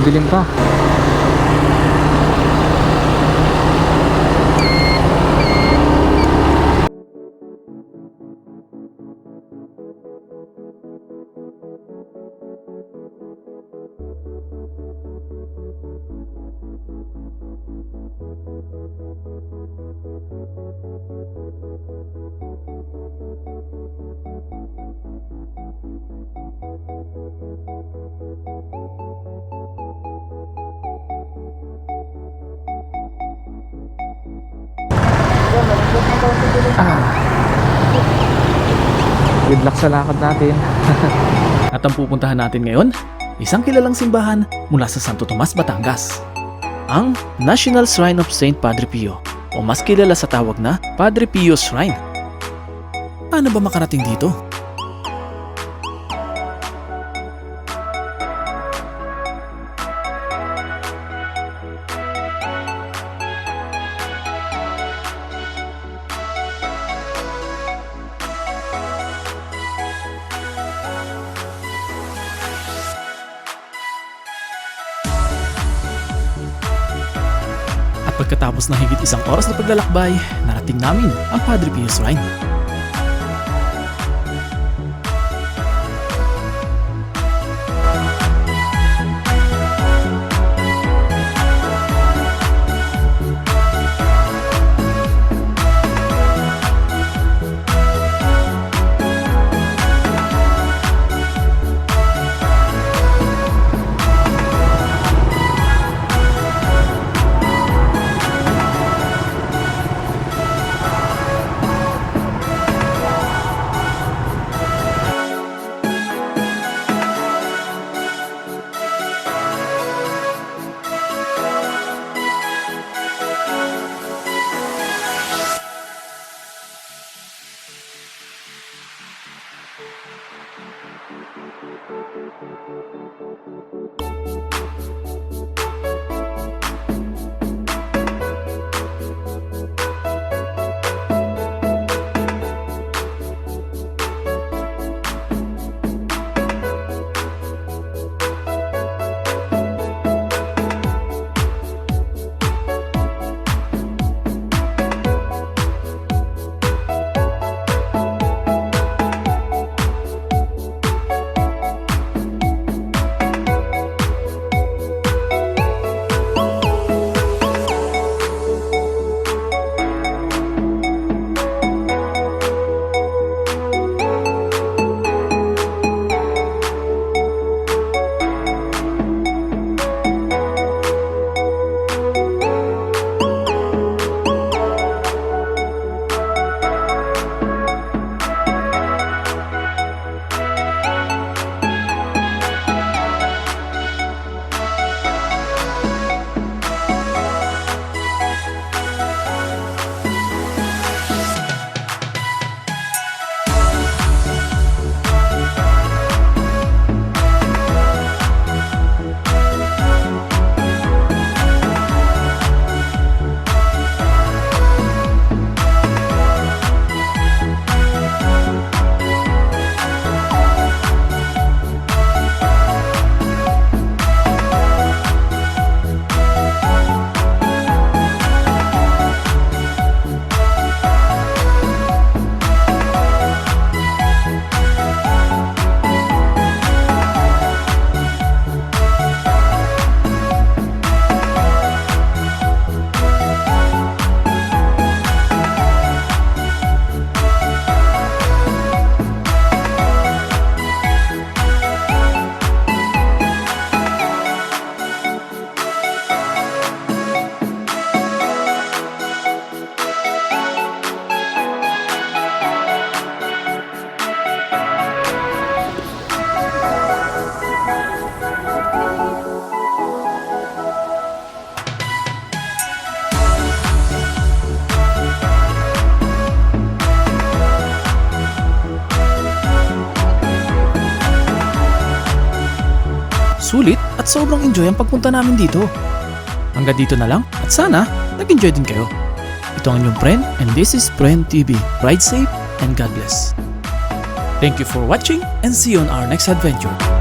madilim pa. Good luck sa lakad natin. At ang pupuntahan natin ngayon, isang kilalang simbahan mula sa Santo Tomas, Batangas. Ang National Shrine of Saint Padre Pio, o mas kilala sa tawag na Padre Pio Shrine. Paano ba makarating dito? Pagkatapos ng higit isang oras na paglalakbay, narating namin ang Padre Pio Shrine. Sulit at sobrang enjoy ang pagpunta namin dito. Hanggang dito na lang at sana nag-enjoy din kayo. Ito ang inyong friend and this is Friend TV. Ride safe and God bless. Thank you for watching and see you on our next adventure.